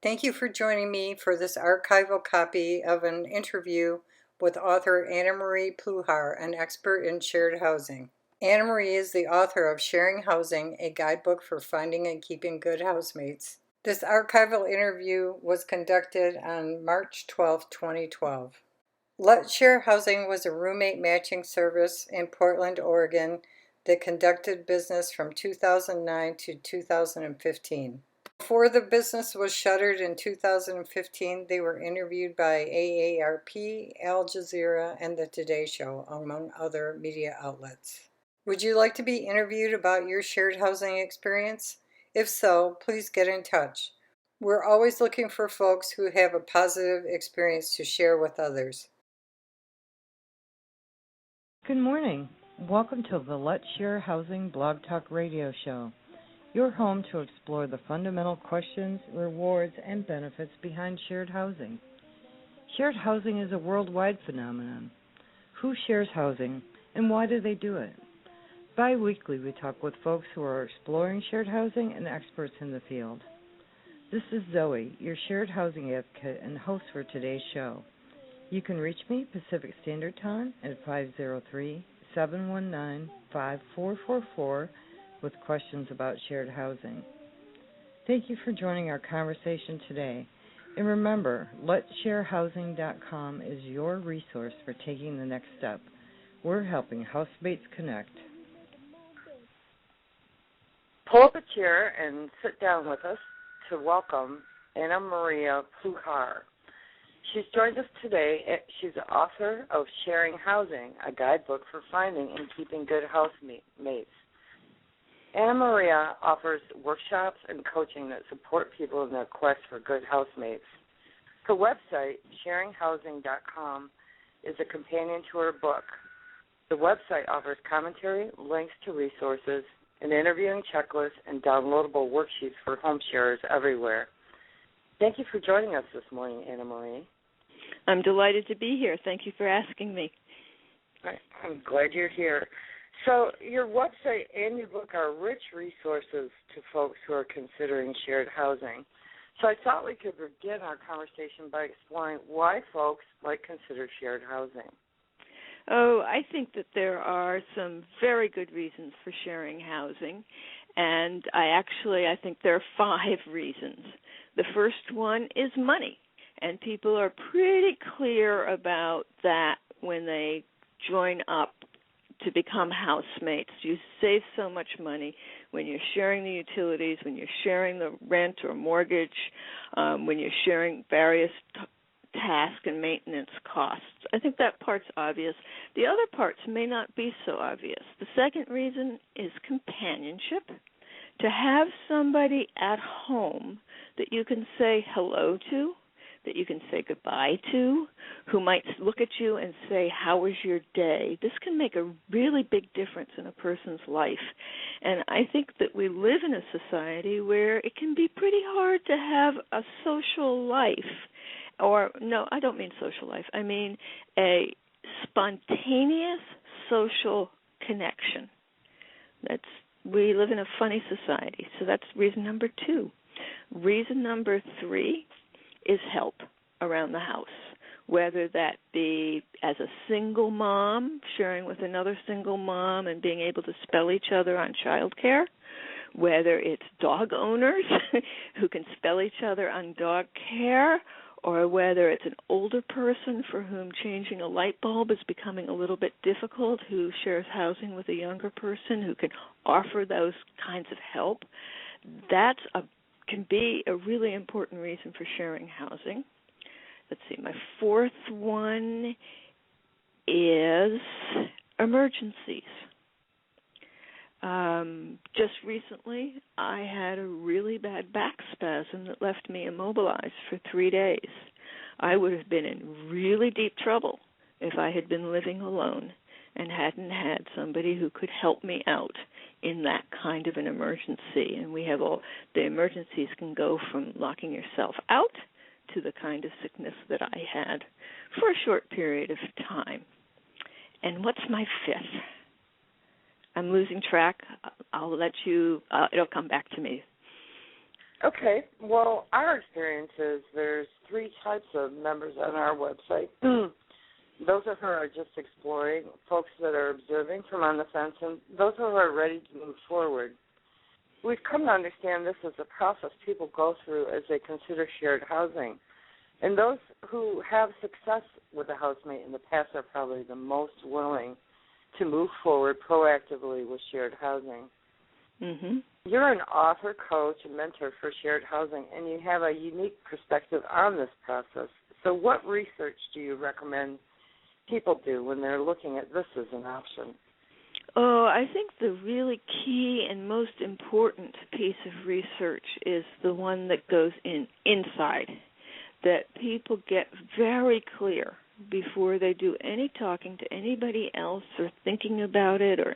Thank you for joining me for this archival copy of an interview with author Annamarie Pluhar, an expert in shared housing. Annamarie is the author of Sharing Housing, a guidebook for finding and keeping good housemates. This archival interview was conducted on March 12, 2012. Let's Share Housing was a roommate matching service in Portland, Oregon that conducted business from 2009 to 2015. Before the business was shuttered in 2015, they were interviewed by AARP, Al Jazeera, and The Today Show, among other media outlets. Would you like to be interviewed about your shared housing experience? If so, please get in touch. We're always looking for folks who have a positive experience to share with others. Good morning. Welcome to the Let's Share Housing Blog Talk Radio Show, your home to explore the fundamental questions, rewards, and benefits behind shared housing. Shared housing is a worldwide phenomenon. Who shares housing, and why do they do it? Bi-weekly, we talk with folks who are exploring shared housing and experts in the field. This is Zoe, your shared housing advocate and host for today's show. You can reach me Pacific Standard Time at 503-719-5444 with questions about shared housing. Thank you for joining our conversation today. And remember, letsharehousing.com is your resource for taking the next step. We're helping housemates connect. Pull up a chair and sit down with us to welcome Annamarie Pluhar. She's joined us today. She's the author of Sharing Housing, a guidebook for finding and keeping good housemates. Annamarie offers workshops and coaching that support people in their quest for good housemates. Her website, sharinghousing.com, is a companion to her book. The website offers commentary, links to resources, an interviewing checklist, and downloadable worksheets for home sharers everywhere. Thank you for joining us this morning, Annamarie. I'm delighted to be here. Thank you for asking me. I'm glad you're here. So your website and your book are rich resources to folks who are considering shared housing. So I thought we could begin our conversation by exploring why folks might consider shared housing. Oh, I think that there are some very good reasons for sharing housing, and I think there are 5 reasons. The first one is money, and people are pretty clear about that when they join up to become housemates. You save so much money when you're sharing the utilities, when you're sharing the rent or mortgage, when you're sharing various task and maintenance costs. I think that part's obvious. The other parts may not be so obvious. The second reason is companionship. To have somebody at home that you can say hello to, that you can say goodbye to, who might look at you and say, "How was your day?" This can make a really big difference in a person's life. And I think that we live in a society where it can be pretty hard to have a social life. Or, no, I don't mean social life. I mean a spontaneous social connection. We live in a funny society, so that's reason number 2. Reason number 3 is help around the house, whether that be as a single mom, sharing with another single mom and being able to spell each other on child care, whether it's dog owners who can spell each other on dog care, or whether it's an older person for whom changing a light bulb is becoming a little bit difficult, who shares housing with a younger person who can offer those kinds of help. That can be a really important reason for sharing housing. Let's see, my 4th one is emergencies. Just recently, I had a really bad back spasm that left me immobilized for 3 days. I would have been in really deep trouble if I had been living alone and hadn't had somebody who could help me out in that kind of an emergency. And we have the emergencies can go from locking yourself out to the kind of sickness that I had for a short period of time. And what's my 5th? I'm losing track. I'll let you, it'll come back to me. Okay. Well, our experience is there's 3 types of members on our website. Those of who are just exploring, folks that are observing from on the fence, and those who are ready to move forward. We've come to understand this is a process people go through as they consider shared housing. And those who have success with a housemate in the past are probably the most willing to move forward proactively with shared housing. Mm-hmm. You're an author, coach, and mentor for shared housing, and you have a unique perspective on this process. So what research do you recommend people do when they're looking at this as an option? Oh, I think the really key and most important piece of research is the one that goes inside, that people get very clear before they do any talking to anybody else or thinking about it or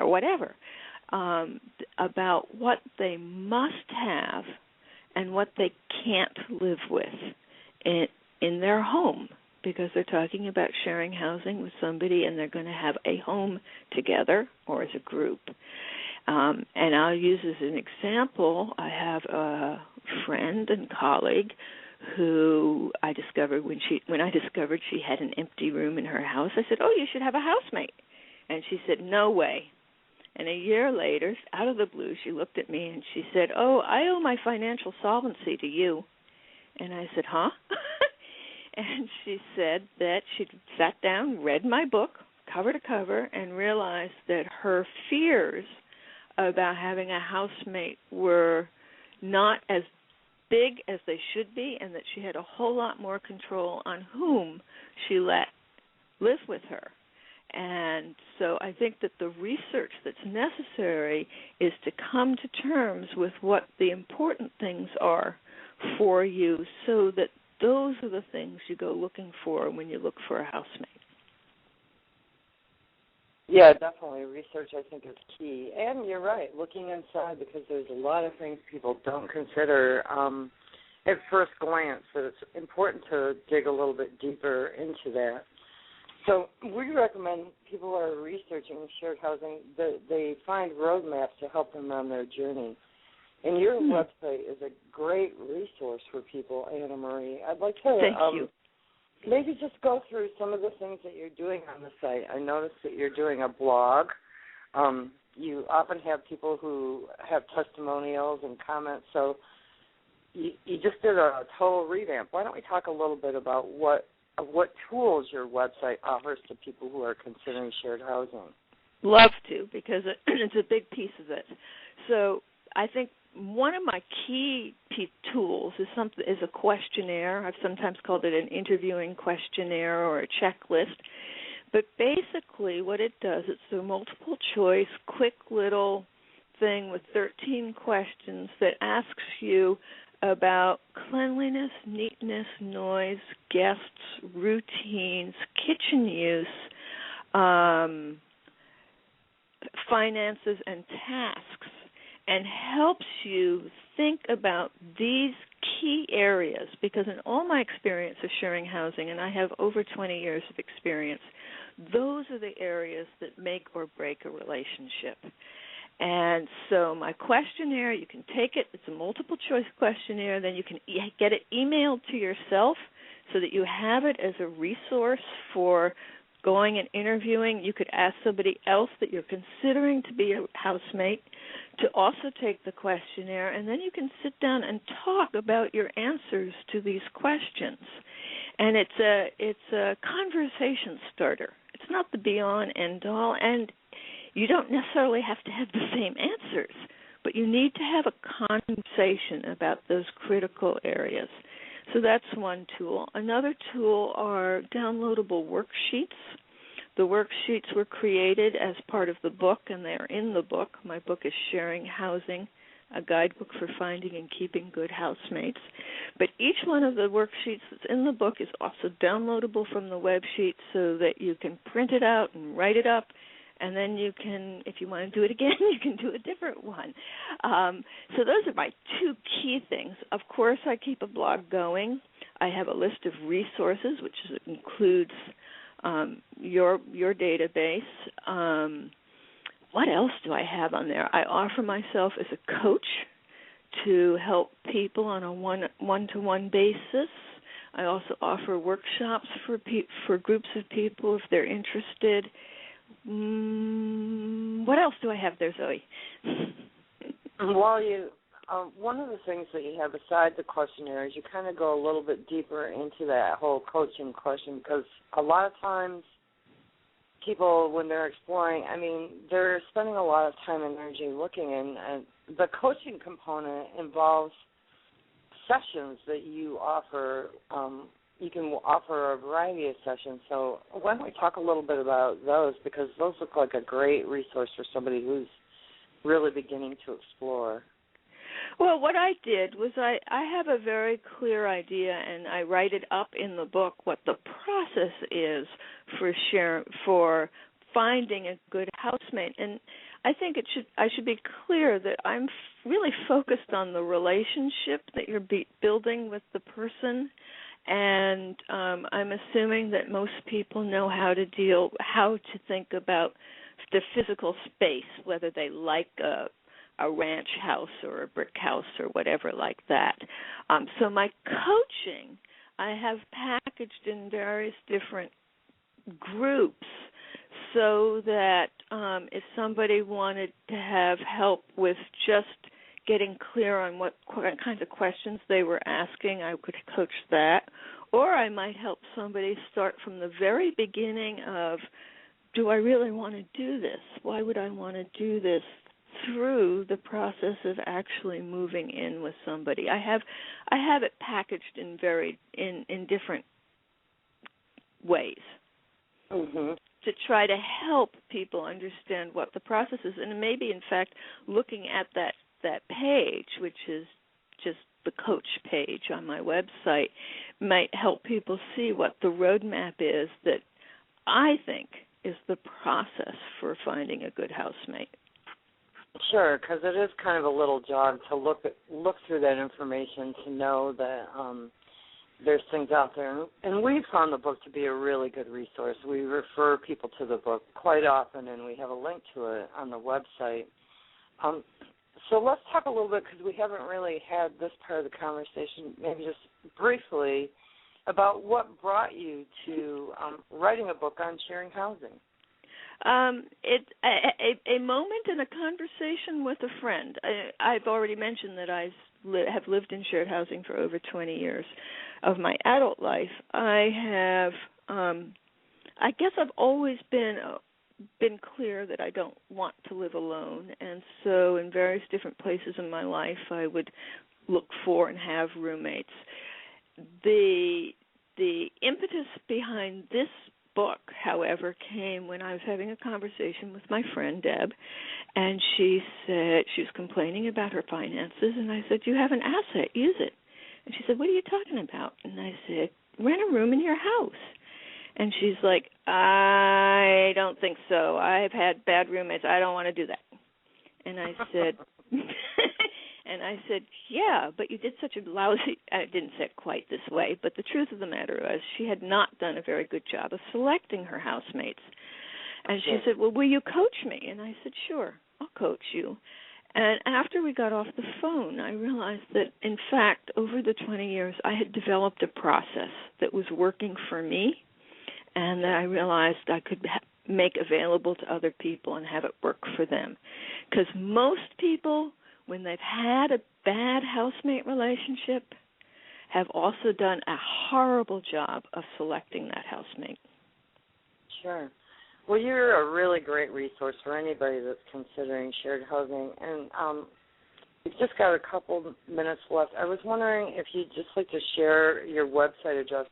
whatever, about what they must have and what they can't live with in their home, because they're talking about sharing housing with somebody and they're going to have a home together or as a group. And I'll use as an example, I have a friend and colleague who I discovered when I discovered she had an empty room in her house. I said, "Oh, you should have a housemate." And she said, "No way." And a year later, out of the blue, she looked at me and she said, "Oh, I owe my financial solvency to you." And I said, "Huh?" And she said that she sat down, read my book, cover to cover, and realized that her fears about having a housemate were not as big as they should be, and that she had a whole lot more control on whom she let live with her. And so I think that the research that's necessary is to come to terms with what the important things are for you, so that those are the things you go looking for when you look for a housemate. Yeah, definitely. Research, I think, is key. And you're right, looking inside, because there's a lot of things people don't consider at first glance, that it's important to dig a little bit deeper into that. So we recommend people who are researching shared housing that they find roadmaps to help them on their journey. And your website is a great resource for people, Annamarie. I'd like to Thank you. Maybe just go through some of the things that you're doing on the site. I noticed that you're doing a blog. You often have people who have testimonials and comments. So you just did a total revamp. Why don't we talk a little bit about what tools your website offers to people who are considering shared housing? Love to, because it's a big piece of it. So I think one of my key tools is a questionnaire. I've sometimes called it an interviewing questionnaire or a checklist. But basically what it does, it's a multiple choice, quick little thing with 13 questions that asks you about cleanliness, neatness, noise, guests, routines, kitchen use, finances, and tasks, and helps you think about these key areas, because in all my experience of sharing housing, and I have over 20 years of experience, those are the areas that make or break a relationship. And so my questionnaire, you can take it. It's a multiple-choice questionnaire. Then you can get it emailed to yourself so that you have it as a resource for going and interviewing. You could ask somebody else that you're considering to be a housemate to also take the questionnaire, and then you can sit down and talk about your answers to these questions. And it's a conversation starter. It's not the be-all and end-all, and you don't necessarily have to have the same answers, but you need to have a conversation about those critical areas. So that's one tool. Another tool are downloadable worksheets. The worksheets were created as part of the book, and they are in the book. My book is Sharing Housing, a guidebook for finding and keeping good housemates. But each one of the worksheets that's in the book is also downloadable from the web sheet, so that you can print it out and write it up. And then you can, if you want to do it again, you can do a different one. So those are my two key things. Of course, I keep a blog going. I have a list of resources, which includes your database. What else do I have on there? I offer myself as a coach to help people on a one-to-one basis. I also offer workshops for groups of people if they're interested. What else do I have there, Zoe? Well, one of the things that you have beside the questionnaire is you kind of go a little bit deeper into that whole coaching question, because a lot of times people, when they're exploring, they're spending a lot of time and energy looking, and the coaching component involves sessions that you offer. You can offer a variety of sessions. So why don't we talk a little bit about those, because those look like a great resource for somebody who's really beginning to explore. Well, what I did was I have a very clear idea, and I write it up in the book what the process is for finding a good housemate. And I think I should be clear that I'm really focused on the relationship that you're building with the person, and I'm assuming that most people know how to think about the physical space, whether they like a ranch house or a brick house or whatever like that. So my coaching I have packaged in various different groups so that if somebody wanted to have help with just getting clear on what kinds of questions they were asking, I could coach that. Or I might help somebody start from the very beginning of, do I really want to do this? Why would I want to do this? Through the process of actually moving in with somebody. I have it packaged in different ways to try to help people understand what the process is, and maybe in fact looking at that page, which is just the coach page on my website, might help people see what the roadmap is that I think is the process for finding a good housemate. Sure, because it is kind of a little jog to look through that information to know that there's things out there. And we've found the book to be a really good resource. We refer people to the book quite often, and we have a link to it on the website. So let's talk a little bit, because we haven't really had this part of the conversation, maybe just briefly, about what brought you to writing a book on sharing housing. It's a moment in a conversation with a friend. I've already mentioned that I have lived in shared housing for over 20 years of my adult life. I guess I've always been clear that I don't want to live alone, and so in various different places in my life I would look for and have roommates. The impetus behind this book, however, came when I was having a conversation with my friend Deb, and she said she was complaining about her finances, and I said, "You have an asset, use it." And she said, "What are you talking about?" And I said, "Rent a room in your house." And she's like, "I don't think so. I've had bad roommates. I don't want to do that." And I said, "Yeah, but you did such a lousy," I didn't say it quite this way, but the truth of the matter was she had not done a very good job of selecting her housemates. And she said, "Well, will you coach me?" And I said, "Sure, I'll coach you." And after we got off the phone, I realized that, in fact, over the 20 years, I had developed a process that was working for me, and that I realized I could make available to other people and have it work for them. Because most people, when they've had a bad housemate relationship, have also done a horrible job of selecting that housemate. Sure. Well, you're a really great resource for anybody that's considering shared housing. And we've just got a couple minutes left. I was wondering if you'd just like to share your website address.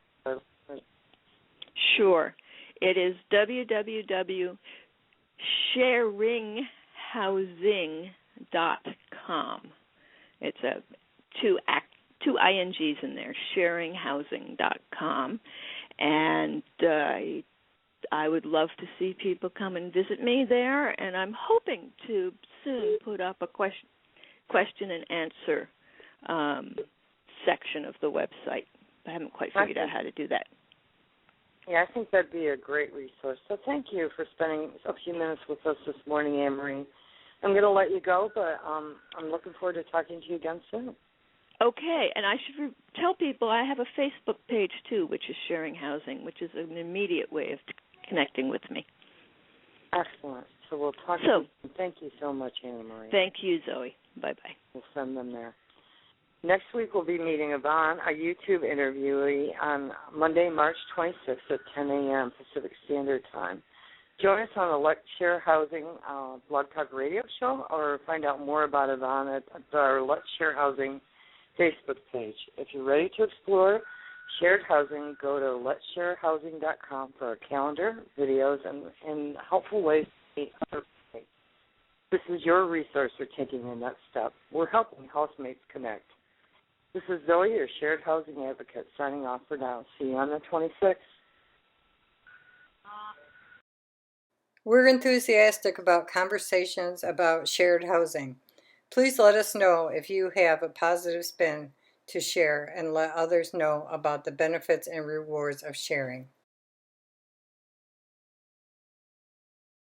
Sure. It is www.sharinghousing.com. It's two INGs in there, sharinghousing.com. And I would love to see people come and visit me there, and I'm hoping to soon put up a question and answer section of the website. I haven't quite figured out how to do that. Yeah, I think that'd be a great resource. So thank you for spending a few minutes with us this morning, Annamarie. I'm going to let you go, but I'm looking forward to talking to you again soon. Okay, and I should tell people I have a Facebook page, too, which is Sharing Housing, which is an immediate way of connecting with me. Excellent. So we'll talk to you. Thank you so much, Annamarie. Thank you, Zoe. Bye-bye. We'll send them there. Next week we'll be meeting Yvonne, a YouTube interviewee, on Monday, March 26th at 10 a.m. Pacific Standard Time. Join us on the Let's Share Housing Blog Talk Radio Show, or find out more about Yvonne at our Let's Share Housing Facebook page. If you're ready to explore shared housing, go to letsharehousing.com for our calendar, videos, and helpful ways to meet other housemates. This is your resource for taking the next step. We're helping housemates connect. This is Zoe, your shared housing advocate, signing off for now. See you on the 26th. We're enthusiastic about conversations about shared housing. Please let us know if you have a positive spin to share, and let others know about the benefits and rewards of sharing.